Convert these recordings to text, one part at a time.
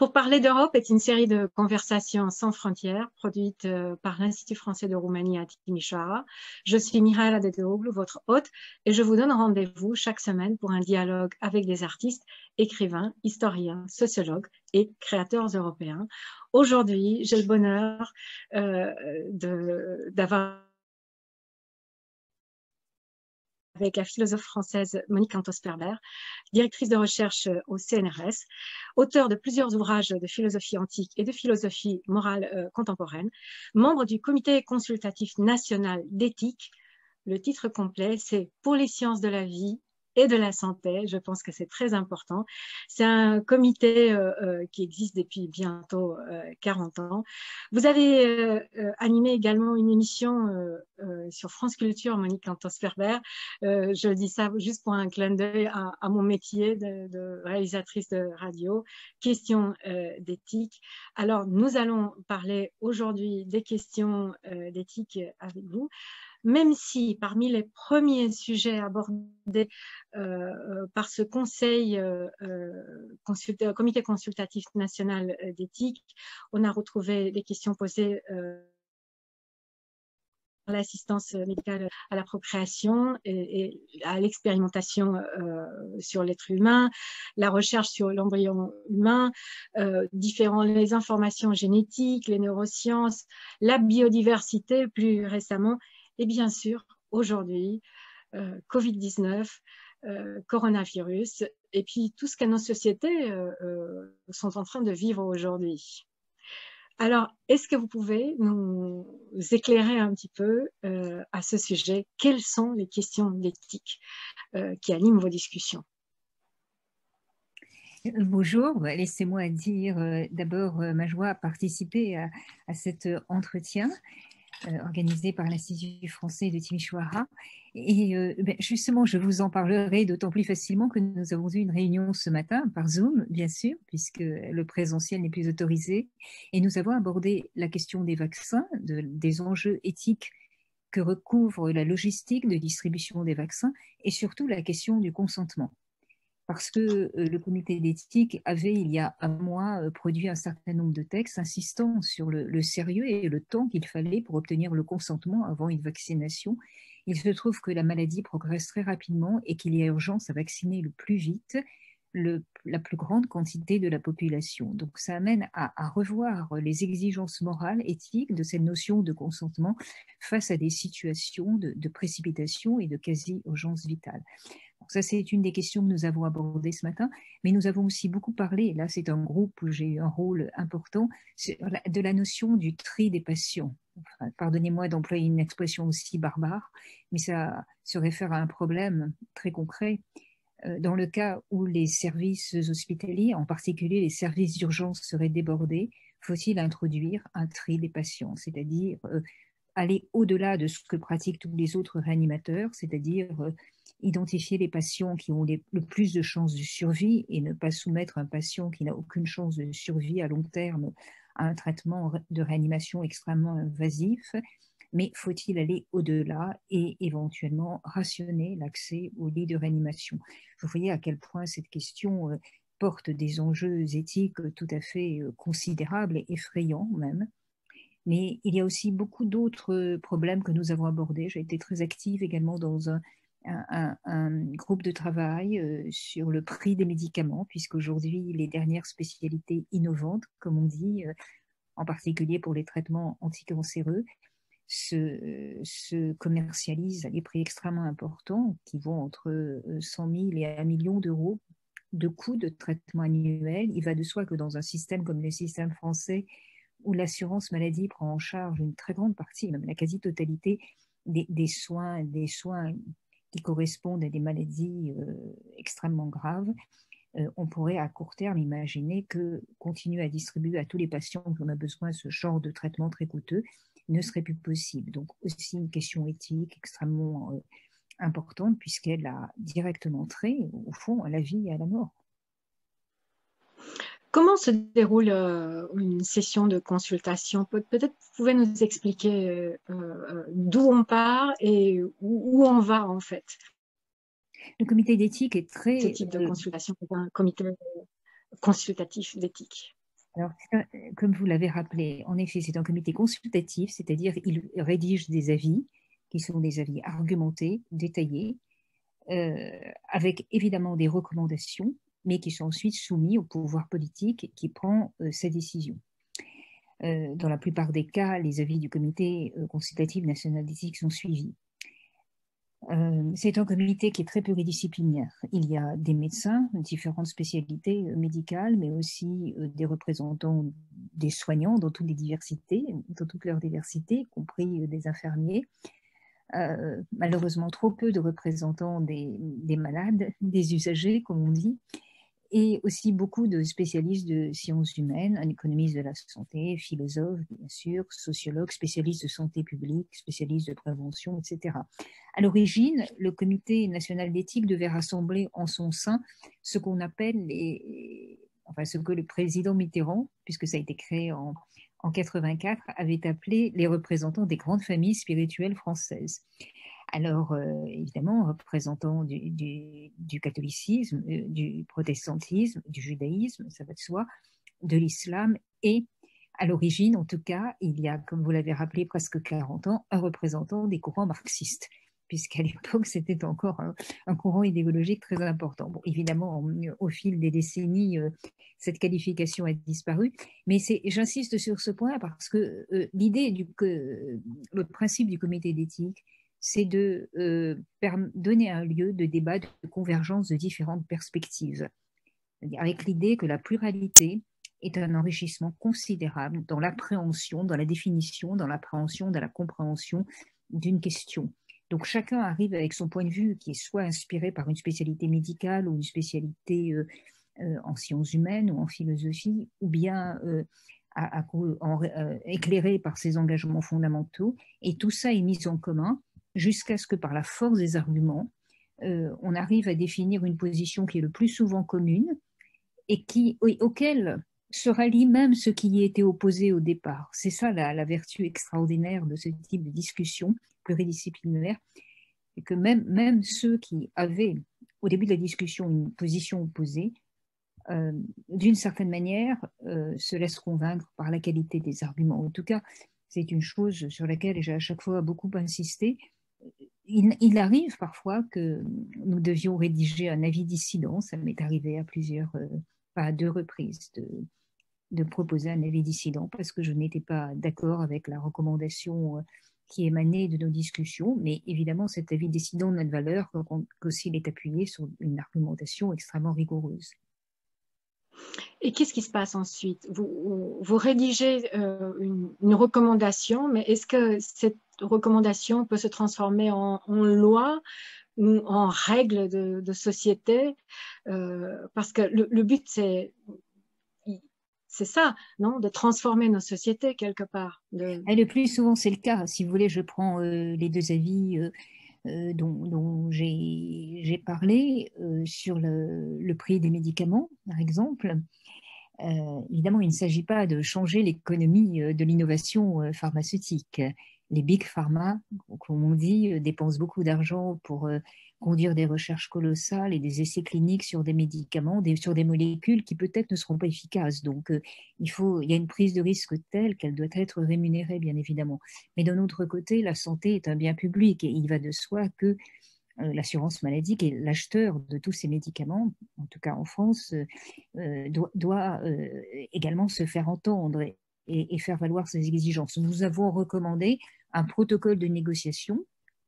Pour parler d'Europe est une série de conversations sans frontières produite par l'Institut français de Roumanie à Timișoara. Je suis Mihaela Dedeoglu, votre hôte, et je vous donne rendez-vous chaque semaine pour un dialogue avec des artistes, écrivains, historiens, sociologues et créateurs européens. Aujourd'hui, j'ai le bonheur d'avoir avec la philosophe française Monique Cantos-Perber, directrice de recherche au CNRS, auteure de plusieurs ouvrages de philosophie antique et de philosophie morale contemporaine, membre du Comité consultatif national d'éthique. Le titre complet, c'est Pour les sciences de la vie et de la santé. Je pense que c'est très important. C'est un comité qui existe depuis bientôt 40 ans. Vous avez animé également une émission sur France Culture, Monique Cantos-Perber. Je dis ça juste pour un clin d'œil à mon métier de réalisatrice de radio, question d'éthique. Alors, nous allons parler aujourd'hui des questions d'éthique avec vous, même si parmi les premiers sujets abordés par ce comité consultatif national d'éthique, on a retrouvé des questions posées l'assistance médicale à la procréation et à l'expérimentation sur l'être humain, la recherche sur l'embryon humain, les informations génétiques, les neurosciences, la biodiversité plus récemment, et bien sûr, aujourd'hui, Covid-19, coronavirus, et puis tout ce que nos sociétés sont en train de vivre aujourd'hui. Alors, est-ce que vous pouvez nous éclairer un petit peu à ce sujet? Quelles sont les questions d'éthique qui animent vos discussions? Bonjour, laissez-moi dire d'abord ma joie à participer à cet entretien organisé par l'Institut français de Timișoara. Et justement, je vous en parlerai d'autant plus facilement que nous avons eu une réunion ce matin par Zoom, bien sûr, puisque le présentiel n'est plus autorisé. Et nous avons abordé la question des vaccins, des enjeux éthiques que recouvre la logistique de distribution des vaccins et surtout la question du consentement. Parce que le comité d'éthique avait, il y a un mois, produit un certain nombre de textes insistant sur le sérieux et le temps qu'il fallait pour obtenir le consentement avant une vaccination. Il se trouve que la maladie progresse très rapidement et qu'il y a urgence à vacciner le plus vite la plus grande quantité de la population. Donc ça amène à revoir les exigences morales, éthiques de cette notion de consentement face à des situations de précipitation et de quasi-urgence vitale. Ça, c'est une des questions que nous avons abordées ce matin, mais nous avons aussi beaucoup parlé, et là c'est un groupe où j'ai eu un rôle important, de la notion du tri des patients. Enfin, pardonnez-moi d'employer une expression aussi barbare, mais ça se réfère à un problème très concret. Dans le cas où les services hospitaliers, en particulier les services d'urgence, seraient débordés, faut-il introduire un tri des patients, c'est-à-dire aller au-delà de ce que pratiquent tous les autres réanimateurs, c'est-à-dire identifier les patients qui ont le plus de chances de survie et ne pas soumettre un patient qui n'a aucune chance de survie à long terme à un traitement de réanimation extrêmement invasif. Mais faut-il aller au-delà et éventuellement rationner l'accès aux lits de réanimation? Vous voyez à quel point cette question porte des enjeux éthiques tout à fait considérables et effrayants même. Mais il y a aussi beaucoup d'autres problèmes que nous avons abordés. J'ai été très active également dans un groupe de travail sur le prix des médicaments, puisqu'aujourd'hui, les dernières spécialités innovantes, comme on dit, en particulier pour les traitements anticancéreux, se commercialisent à des prix extrêmement importants, qui vont entre 100 000 et 1 million d'euros de coûts de traitement annuel. Il va de soi que dans un système comme le système français, où l'assurance maladie prend en charge une très grande partie, même la quasi-totalité des soins qui correspondent à des maladies extrêmement graves, on pourrait à court terme imaginer que continuer à distribuer à tous les patients qui en ont besoin ce genre de traitement très coûteux ne serait plus possible. Donc aussi une question éthique extrêmement importante, puisqu'elle a directement trait, au fond, à la vie et à la mort. Comment se déroule une session de consultation? Peut-être vous pouvez nous expliquer d'où on part et où on va en fait. Le comité d'éthique est très... Ce type de consultation est un comité consultatif d'éthique. Alors, comme vous l'avez rappelé, en effet, c'est un comité consultatif, c'est-à-dire il rédige des avis qui sont des avis argumentés, détaillés, avec évidemment des recommandations, mais qui sont ensuite soumis au pouvoir politique qui prend sa décision. Dans la plupart des cas, les avis du comité consultatif national d'éthique sont suivis. C'est un comité qui est très pluridisciplinaire. Il y a des médecins, différentes spécialités médicales, mais aussi des représentants des soignants dans toutes les diversités, dans toute leur diversité, y compris des infirmiers. Malheureusement, trop peu de représentants des malades, des usagers, comme on dit, et aussi beaucoup de spécialistes de sciences humaines, un économiste de la santé, philosophe, bien sûr, sociologue, spécialiste de santé publique, spécialiste de prévention, etc. À l'origine, le Comité national d'éthique devait rassembler en son sein ce qu'on appelle ce que le président Mitterrand, puisque ça a été créé en 84, avait appelé les représentants des grandes familles spirituelles françaises. Alors, évidemment, représentants du catholicisme, du protestantisme, du judaïsme, ça va de soi, de l'islam, et à l'origine, en tout cas, il y a, comme vous l'avez rappelé, presque 40 ans, un représentant des courants marxistes, puisqu'à l'époque, c'était encore un courant idéologique très important. Bon, évidemment, au fil des décennies, cette qualification a disparu, mais j'insiste sur ce point parce que le principe du comité d'éthique, c'est de donner un lieu de débat, de convergence de différentes perspectives, avec l'idée que la pluralité est un enrichissement considérable dans l'appréhension, dans la définition, dans l'appréhension, dans la compréhension d'une question. Donc chacun arrive avec son point de vue qui est soit inspiré par une spécialité médicale ou une spécialité en sciences humaines ou en philosophie, ou bien éclairé par ses engagements fondamentaux, et tout ça est mis en commun jusqu'à ce que par la force des arguments, on arrive à définir une position qui est le plus souvent commune et auquel se rallie même ceux qui y étaient opposés au départ. C'est ça la vertu extraordinaire de ce type de discussion pluridisciplinaire, et que même ceux qui avaient au début de la discussion une position opposée, d'une certaine manière, se laissent convaincre par la qualité des arguments. En tout cas, c'est une chose sur laquelle j'ai à chaque fois beaucoup insisté. Il arrive parfois que nous devions rédiger un avis dissident. Ça m'est arrivé à 2 reprises de proposer un avis dissident parce que je n'étais pas d'accord avec la recommandation qui émanait de nos discussions. Mais évidemment, cet avis dissident n'a de valeur que s'il est appuyé sur une argumentation extrêmement rigoureuse. Et qu'est-ce qui se passe ensuite? Vous rédigez une recommandation, mais est-ce que cette recommandation peut se transformer en loi ou en règle de société? Parce que le but, c'est ça, non? De transformer nos sociétés quelque part. Et le plus souvent, c'est le cas. Si vous voulez, je prends les 2 avis dont j'ai parlé sur le prix des médicaments, par exemple. Évidemment, il ne s'agit pas de changer l'économie de l'innovation pharmaceutique. Les big pharma, comme on dit, dépensent beaucoup d'argent pour conduire des recherches colossales et des essais cliniques sur des médicaments, sur des molécules qui peut-être ne seront pas efficaces. Donc, il y a une prise de risque telle qu'elle doit être rémunérée, bien évidemment. Mais d'un autre côté, la santé est un bien public et il va de soi que l'assurance maladie, qui est l'acheteur de tous ces médicaments, en tout cas en France, doit également se faire entendre et faire valoir ses exigences. Nous avons recommandé un protocole de négociation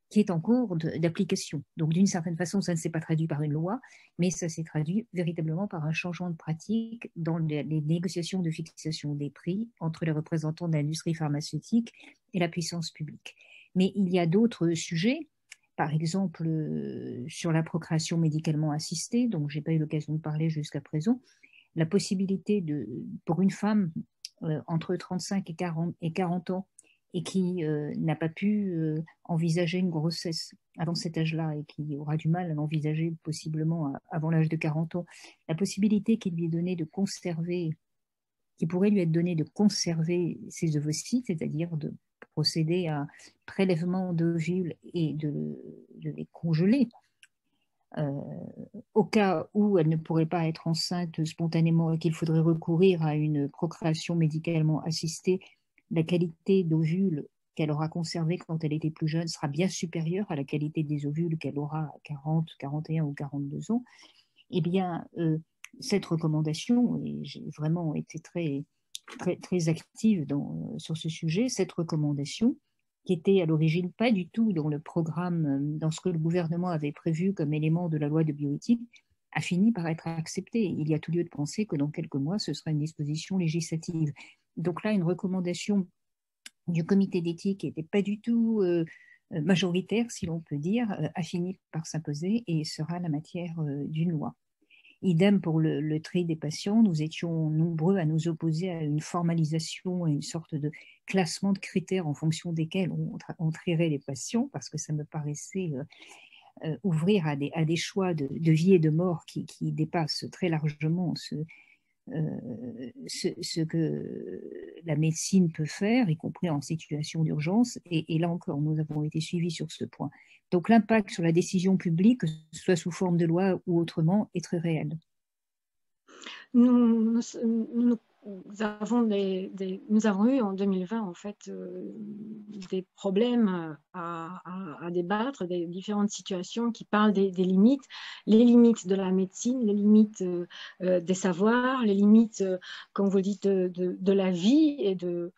qui est en cours d'application. Donc, d'une certaine façon, ça ne s'est pas traduit par une loi, mais ça s'est traduit véritablement par un changement de pratique dans les négociations de fixation des prix entre les représentants de l'industrie pharmaceutique et la puissance publique. Mais il y a d'autres sujets, par exemple sur la procréation médicalement assistée, dont je n'ai pas eu l'occasion de parler jusqu'à présent, la possibilité pour une femme entre 35 et 40 ans et qui n'a pas pu envisager une grossesse avant cet âge-là et qui aura du mal à l'envisager possiblement avant l'âge de 40 ans, la possibilité qui pourrait lui être donnée de conserver ses ovocytes, c'est-à-dire de procéder à un prélèvement d'ovules et de les congeler, euh, au cas où elle ne pourrait pas être enceinte spontanément et qu'il faudrait recourir à une procréation médicalement assistée, la qualité d'ovule qu'elle aura conservée quand elle était plus jeune sera bien supérieure à la qualité des ovules qu'elle aura à 40, 41 ou 42 ans. Eh bien, cette recommandation, et j'ai vraiment été très active sur ce sujet, cette recommandation, qui était à l'origine pas du tout dans le programme, dans ce que le gouvernement avait prévu comme élément de la loi de bioéthique, a fini par être acceptée. Il y a tout lieu de penser que dans quelques mois, ce sera une disposition législative. Donc là, une recommandation du comité d'éthique qui n'était pas du tout majoritaire, si l'on peut dire, a fini par s'imposer et sera la matière d'une loi. Idem pour le tri des patients, nous étions nombreux à nous opposer à une formalisation et une sorte de classement de critères en fonction desquels on trierait les patients, parce que ça me paraissait ouvrir à des choix de vie et de mort qui dépassent très largement ce que la médecine peut faire, y compris en situation d'urgence. Et là encore, nous avons été suivis sur ce point. Donc l'impact sur la décision publique, que ce soit sous forme de loi ou autrement, est très réel. Nous avons eu en 2020 en fait des problèmes à débattre, des différentes situations qui parlent des limites, les limites de la médecine, les limites des savoirs, les limites, comme vous dites, de la vie et de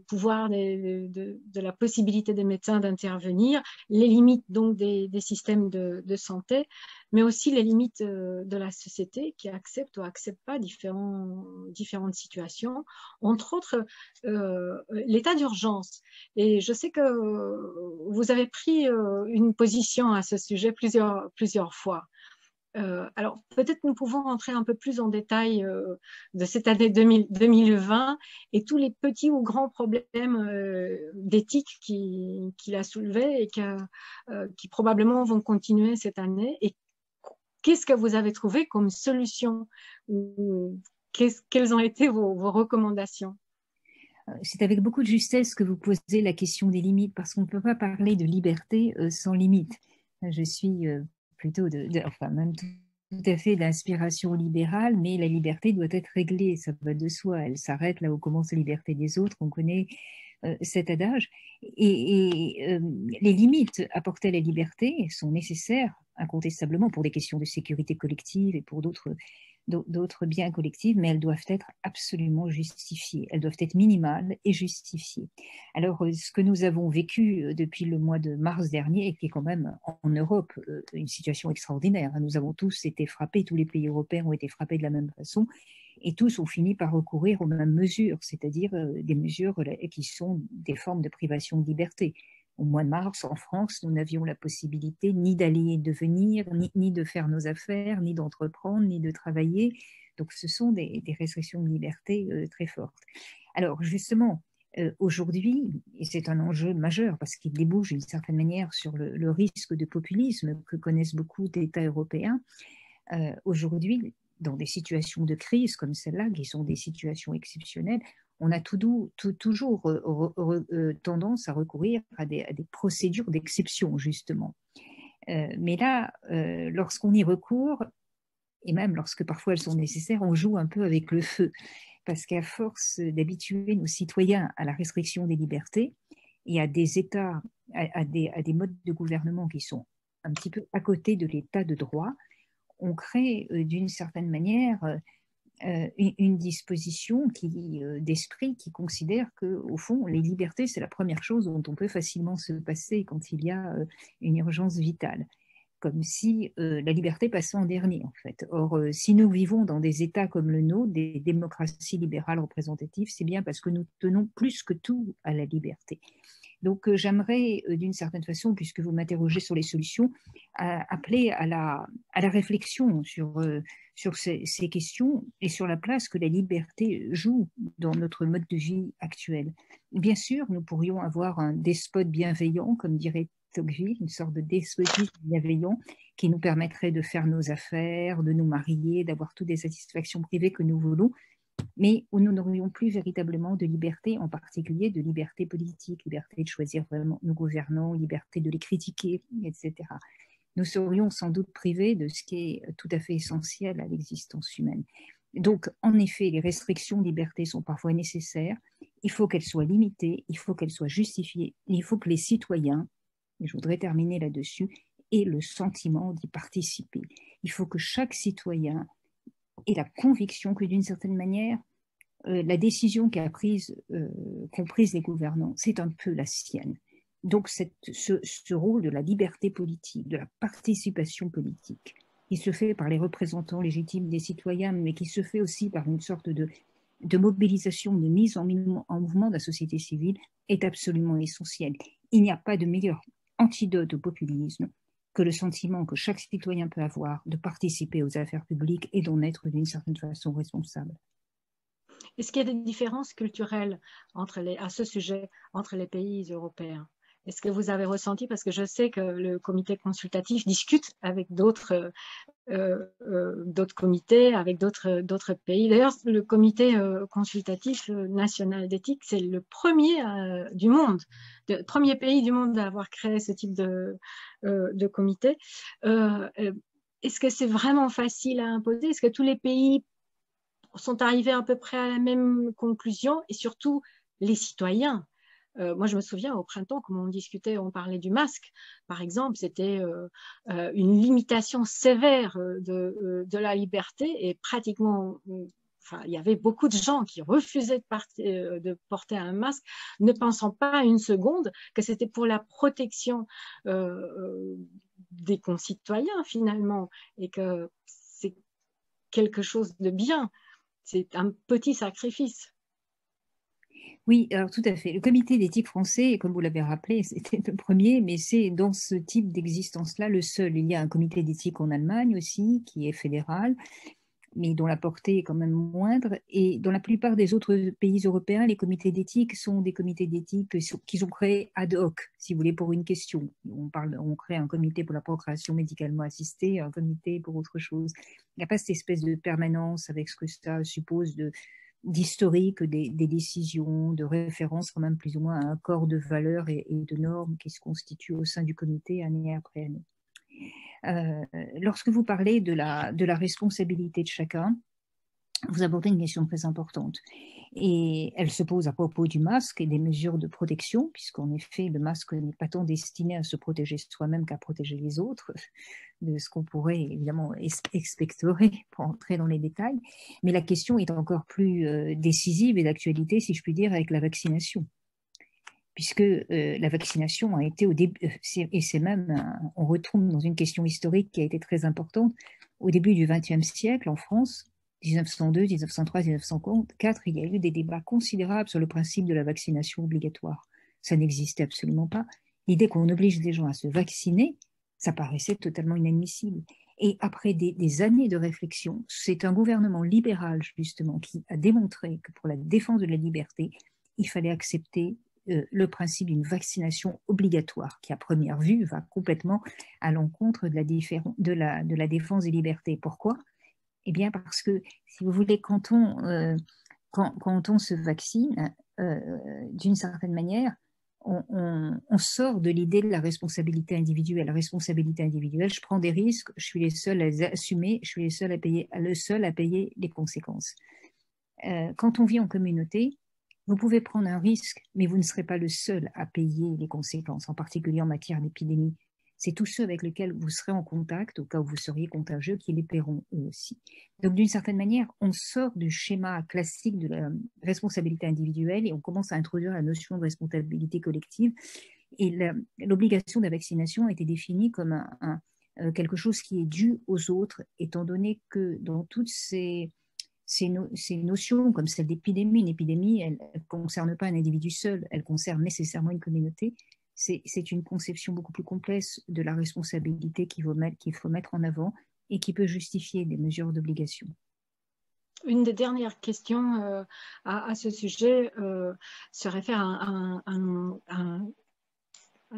pouvoir de la possibilité des médecins d'intervenir, les limites donc des systèmes de santé, mais aussi les limites de la société qui accepte ou accepte pas différentes situations, entre autres l'état d'urgence. Et je sais que vous avez pris une position à ce sujet plusieurs fois. Alors, peut-être nous pouvons rentrer un peu plus en détail de cette année 2020 et tous les petits ou grands problèmes d'éthique qu'il a soulevés et qui probablement vont continuer cette année. Et qu'est-ce que vous avez trouvé comme solution ou quelles ont été vos recommandations? C'est avec beaucoup de justesse que vous posez la question des limites, parce qu'on ne peut pas parler de liberté sans limite. Je suis plutôt enfin même tout à fait d'inspiration libérale, mais la liberté doit être réglée, ça va de soi. Elle s'arrête là où commence la liberté des autres. On connaît cet adage. Et les limites apportées à la liberté sont nécessaires, incontestablement, pour des questions de sécurité collective et pour d'autres biens collectifs, mais elles doivent être absolument justifiées. Elles doivent être minimales et justifiées. Alors, ce que nous avons vécu depuis le mois de mars dernier, qui est quand même en Europe une situation extraordinaire, nous avons tous été frappés, tous les pays européens ont été frappés de la même façon, et tous ont fini par recourir aux mêmes mesures, c'est-à-dire des mesures qui sont des formes de privation de liberté. Au mois de mars, en France, nous n'avions la possibilité ni d'aller et de venir, ni de faire nos affaires, ni d'entreprendre, ni de travailler. Donc, ce sont des restrictions de liberté très fortes. Alors, justement, aujourd'hui, et c'est un enjeu majeur parce qu'il débouche d'une certaine manière sur le risque de populisme que connaissent beaucoup d'États européens, aujourd'hui, dans des situations de crise comme celle-là, qui sont des situations exceptionnelles, on a toujours tendance à recourir à des procédures d'exception, justement. Mais là, lorsqu'on y recourt, et même lorsque parfois elles sont nécessaires, on joue un peu avec le feu, parce qu'à force d'habituer nos citoyens à la restriction des libertés et à des États, à des modes de gouvernement qui sont un petit peu à côté de l'État de droit, on crée d'une certaine manière une disposition d'esprit qui considère qu'au fond, les libertés, c'est la première chose dont on peut facilement se passer quand il y a une urgence vitale. Comme si la liberté passait en dernier, en fait. Or, si nous vivons dans des États comme le nôtre, des démocraties libérales représentatives, c'est bien parce que nous tenons plus que tout à la liberté. Donc, j'aimerais, d'une certaine façon, puisque vous m'interrogez sur les solutions, appeler à la réflexion sur ces questions et sur la place que la liberté joue dans notre mode de vie actuel. Bien sûr, nous pourrions avoir un despote bienveillant, comme dirait Tocqueville, une sorte de despotisme bienveillant qui nous permettrait de faire nos affaires, de nous marier, d'avoir toutes les satisfactions privées que nous voulons, mais où nous n'aurions plus véritablement de liberté, en particulier de liberté politique, liberté de choisir vraiment nos gouvernants, liberté de les critiquer, etc. nous serions sans doute privés de ce qui est tout à fait essentiel à l'existence humaine. Donc, en effet, les restrictions de liberté sont parfois nécessaires. Il faut qu'elles soient limitées, il faut qu'elles soient justifiées, il faut que les citoyens, et je voudrais terminer là-dessus, aient le sentiment d'y participer. Il faut que chaque citoyen ait la conviction que, d'une certaine manière, la décision qu'ont prise les gouvernants, c'est un peu la sienne. Donc, ce rôle de la liberté politique, de la participation politique, qui se fait par les représentants légitimes des citoyens, mais qui se fait aussi par une sorte de mobilisation, de mise en mouvement de la société civile, est absolument essentiel. Il n'y a pas de meilleur antidote au populisme que le sentiment que chaque citoyen peut avoir de participer aux affaires publiques et d'en être d'une certaine façon responsable. Est-ce qu'il y a des différences culturelles à ce sujet entre les pays européens? Est-ce que vous avez ressenti, parce que je sais que le comité consultatif discute avec d'autres comités, avec d'autres pays. D'ailleurs, le comité consultatif national d'éthique, c'est le premier du monde, le premier pays du monde à avoir créé ce type de comité. Est-ce que c'est vraiment facile à imposer? Est-ce que tous les pays sont arrivés à peu près à la même conclusion, et surtout les citoyens? Moi, je me souviens au printemps, comme on discutait, on parlait du masque, par exemple, c'était une limitation sévère de la liberté, et pratiquement, enfin, il y avait beaucoup de gens qui refusaient de porter un masque, ne pensant pas une seconde que c'était pour la protection des concitoyens, finalement, et que c'est quelque chose de bien. C'est un petit sacrifice. Oui, alors tout à fait. Le comité d'éthique français, comme vous l'avez rappelé, c'était le premier, mais c'est dans ce type d'existence-là le seul. Il y a un comité d'éthique en Allemagne aussi, qui est fédéral, mais dont la portée est quand même moindre. Et dans la plupart des autres pays européens, les comités d'éthique sont des comités d'éthique qu'ils ont créés ad hoc, si vous voulez, pour une question. On crée un comité pour la procréation médicalement assistée, un comité pour autre chose. Il n'y a pas cette espèce de permanence avec ce que ça suppose d'historique des décisions, de référence quand même plus ou moins à un corps de valeurs et de normes qui se constituent au sein du comité année après année. Lorsque vous parlez de la responsabilité de chacun, vous abordez une question très importante. Et elle se pose à propos du masque et des mesures de protection, puisqu'en effet, le masque n'est pas tant destiné à se protéger soi-même qu'à protéger les autres, de ce qu'on pourrait évidemment expectorer pour entrer dans les détails. Mais la question est encore plus décisive et d'actualité, si je puis dire, avec la vaccination. Puisque la vaccination a été au début, et c'est même, on retrouve dans une question historique qui a été très importante, au début du XXe siècle en France, 1902, 1903, 1904, il y a eu des débats considérables sur le principe de la vaccination obligatoire. Ça n'existait absolument pas. L'idée qu'on oblige des gens à se vacciner, ça paraissait totalement inadmissible. Et après des années de réflexion, c'est un gouvernement libéral, justement, qui a démontré que pour la défense de la liberté, il fallait accepter le principe d'une vaccination obligatoire, qui à première vue va complètement à l'encontre de la défense des libertés. Pourquoi ? Eh bien parce que, si vous voulez, quand on se vaccine, d'une certaine manière, on sort de l'idée de la responsabilité individuelle. La responsabilité individuelle, je prends des risques, je suis les seuls à les assumer, je suis le seul à payer les conséquences. Quand on vit en communauté, vous pouvez prendre un risque, mais vous ne serez pas le seul à payer les conséquences, en particulier en matière d'épidémie. C'est tous ceux avec lesquels vous serez en contact, au cas où vous seriez contagieux, qui les paieront eux aussi. Donc, d'une certaine manière, on sort du schéma classique de la responsabilité individuelle et on commence à introduire la notion de responsabilité collective. Et l'obligation de la vaccination a été définie comme quelque chose qui est dû aux autres, étant donné que dans toutes ces notions, comme celle d'épidémie, une épidémie, elle ne concerne pas un individu seul, elle concerne nécessairement une communauté. C'est une conception beaucoup plus complexe de la responsabilité qu'il faut mettre en avant et qui peut justifier des mesures d'obligation. Une des dernières questions à ce sujet se réfère à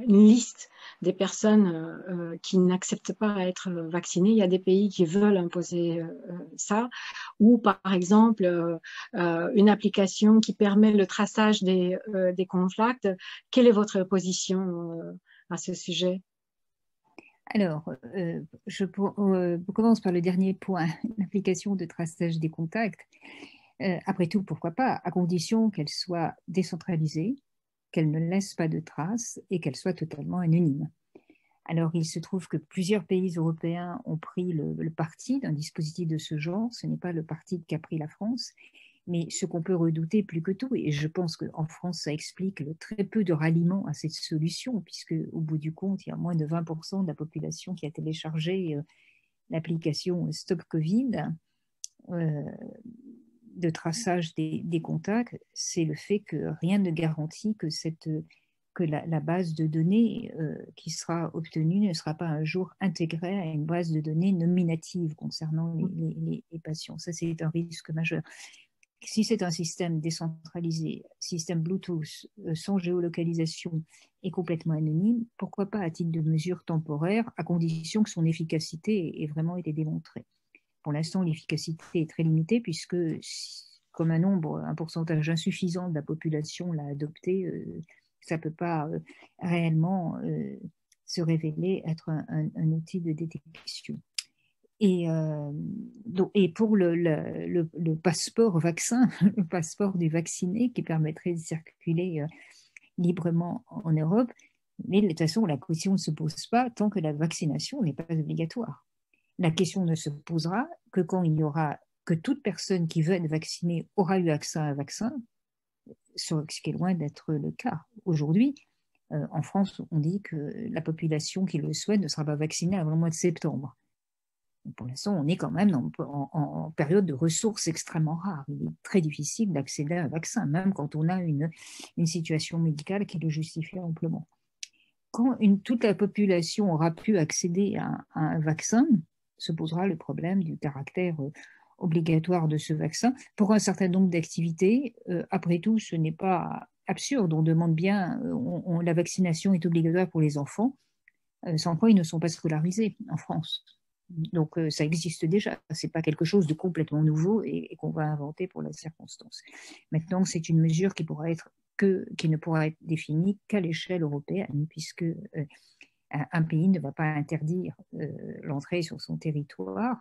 une liste des personnes qui n'acceptent pas à être vaccinées. Il y a des pays qui veulent imposer ça, ou par exemple une application qui permet le traçage des contacts. Quelle est votre position à ce sujet ? Alors, je commence par le dernier point, l'application de traçage des contacts. Après tout, pourquoi pas, à condition qu'elle soit décentralisée, qu'elle ne laisse pas de traces et qu'elle soit totalement anonyme. Alors, il se trouve que plusieurs pays européens ont pris le parti d'un dispositif de ce genre. Ce n'est pas le parti qu'a pris la France, mais ce qu'on peut redouter plus que tout, et je pense qu'en France, ça explique le très peu de ralliement à cette solution, puisque au bout du compte, il y a moins de 20% de la population qui a téléchargé l'application Stop Covid de traçage des contacts, c'est le fait que rien ne garantit que la base de données qui sera obtenue ne sera pas un jour intégrée à une base de données nominative concernant les patients. Ça, c'est un risque majeur. Si c'est un système décentralisé, système Bluetooth, sans géolocalisation et complètement anonyme, pourquoi pas à titre de mesure temporaire, à condition que son efficacité ait vraiment été démontrée. Pour l'instant, l'efficacité est très limitée puisque, comme un pourcentage insuffisant de la population l'a adopté, ça ne peut pas réellement se révéler être un outil de détection. Et pour le passeport vaccin, le passeport du vacciné qui permettrait de circuler librement en Europe, mais de toute façon, la question ne se pose pas tant que la vaccination n'est pas obligatoire. La question ne se posera que quand il y aura que toute personne qui veut être vaccinée aura eu accès à un vaccin, ce qui est loin d'être le cas. Aujourd'hui, en France, on dit que la population qui le souhaite ne sera pas vaccinée avant le mois de septembre. Pour l'instant, on est quand même en période de ressources extrêmement rares. Il est très difficile d'accéder à un vaccin, même quand on a une situation médicale qui le justifie amplement. Quand toute la population aura pu accéder à un vaccin, se posera le problème du caractère obligatoire de ce vaccin. Pour un certain nombre d'activités, après tout, ce n'est pas absurde. On demande bien, la vaccination est obligatoire pour les enfants, sans quoi ils ne sont pas scolarisés en France. Donc, ça existe déjà. Ce n'est pas quelque chose de complètement nouveau et qu'on va inventer pour la circonstance. Maintenant, c'est une mesure qui ne pourra être définie qu'à l'échelle européenne, puisque un pays ne va pas interdire l'entrée sur son territoire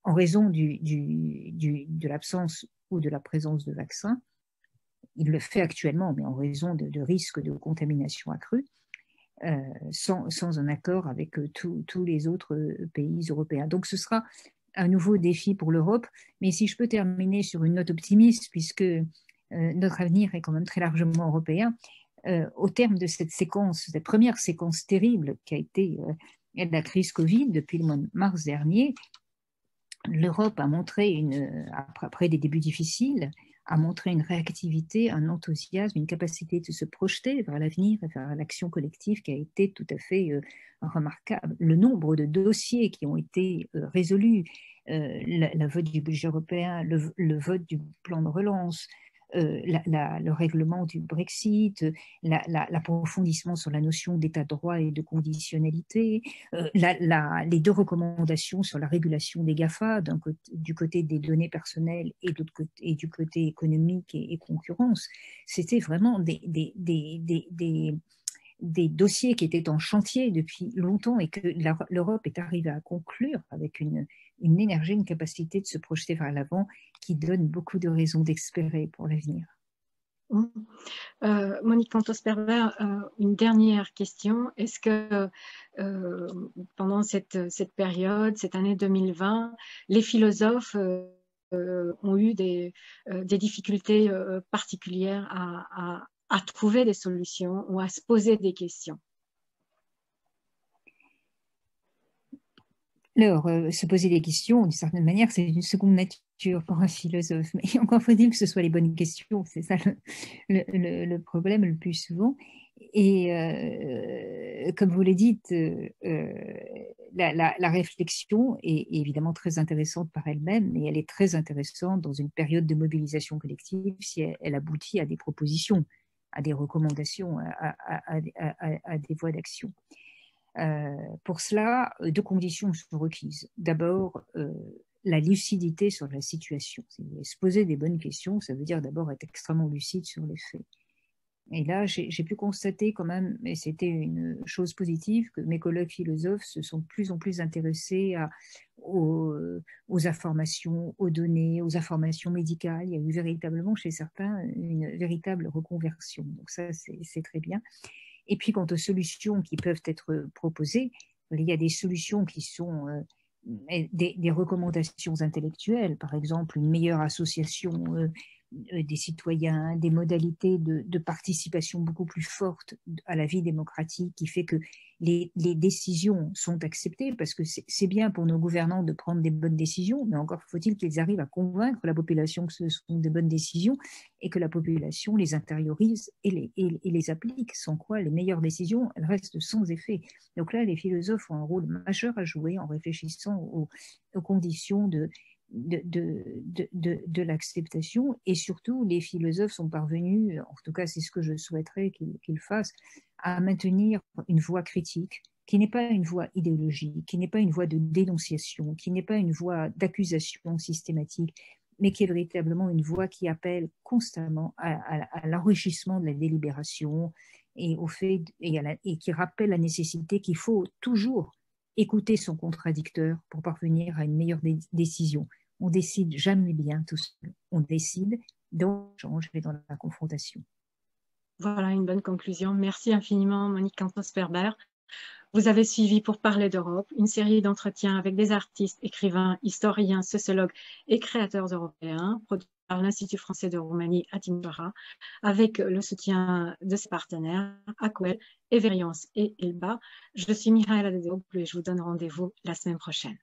en raison de l'absence ou de la présence de vaccins. Il le fait actuellement, mais en raison de risques de contamination accrue. Sans un accord avec tous les autres pays européens. Donc ce sera un nouveau défi pour l'Europe, mais si je peux terminer sur une note optimiste, puisque notre avenir est quand même très largement européen, au terme de cette première séquence terrible qui a été la crise Covid depuis le mois de mars dernier, l'Europe a montré, après des débuts difficiles, a montré une réactivité, un enthousiasme, une capacité de se projeter vers l'avenir et vers l'action collective qui a été tout à fait remarquable. Le nombre de dossiers qui ont été résolus, le vote du budget européen, le vote du plan de relance, le règlement du Brexit, l'approfondissement sur la notion d'état de droit et de conditionnalité, les deux recommandations sur la régulation des GAFA, du côté des données personnelles et du côté économique et concurrence. C'était vraiment des dossiers qui étaient en chantier depuis longtemps et que l'Europe est arrivée à conclure avec une énergie, une capacité de se projeter vers l'avant qui donne beaucoup de raisons d'espérer pour l'avenir. Monique Cantos-Perber, une dernière question. Est-ce que pendant cette période, cette année 2020, les philosophes ont eu des difficultés particulières à trouver des solutions ou à se poser des questions? Alors, se poser des questions, d'une certaine manière, c'est une seconde nature pour un philosophe. Mais encore faut-il que ce soit les bonnes questions. C'est ça le problème le plus souvent. Et comme vous l'avez dit, la réflexion est évidemment très intéressante par elle-même, mais elle est très intéressante dans une période de mobilisation collective si elle aboutit à des propositions, à des recommandations, à des voies d'action. Pour cela, deux conditions sont requises. D'abord, la lucidité sur la situation. Se poser des bonnes questions, ça veut dire d'abord être extrêmement lucide sur les faits. Et là, j'ai pu constater quand même, et c'était une chose positive, que mes collègues philosophes se sont de plus en plus intéressés aux informations, aux données, aux informations médicales. Il y a eu véritablement chez certains une véritable reconversion. Donc ça, c'est très bien. Et puis quant aux solutions qui peuvent être proposées, il y a des solutions qui sont des recommandations intellectuelles, par exemple une meilleure association des citoyens, des modalités de participation beaucoup plus fortes à la vie démocratique, qui fait que les décisions sont acceptées, parce que c'est bien pour nos gouvernants de prendre des bonnes décisions, mais encore faut-il qu'ils arrivent à convaincre la population que ce sont des bonnes décisions et que la population les intériorise et les applique, sans quoi les meilleures décisions, elles restent sans effet. Donc là, les philosophes ont un rôle majeur à jouer en réfléchissant aux conditions de l'acceptation, et surtout les philosophes sont parvenus, en tout cas c'est ce que je souhaiterais qu'ils fassent, à maintenir une voix critique qui n'est pas une voix idéologique, qui n'est pas une voix de dénonciation, qui n'est pas une voix d'accusation systématique, mais qui est véritablement une voix qui appelle constamment à l'enrichissement de la délibération et au fait et qui rappelle la nécessité qu'il faut toujours écouter son contradicteur pour parvenir à une meilleure décision. On décide jamais bien tout seul. On décide dans l'échange et dans la confrontation. Voilà une bonne conclusion. Merci infiniment, Monique Cantos-Ferber. Vous avez suivi Pour parler d'Europe, une série d'entretiens avec des artistes, écrivains, historiens, sociologues et créateurs européens, produits par l'Institut français de Roumanie à Timișoara, avec le soutien de ses partenaires, Aquel, Everience et Elba. Je suis Mihaela Dedeoglou et je vous donne rendez-vous la semaine prochaine.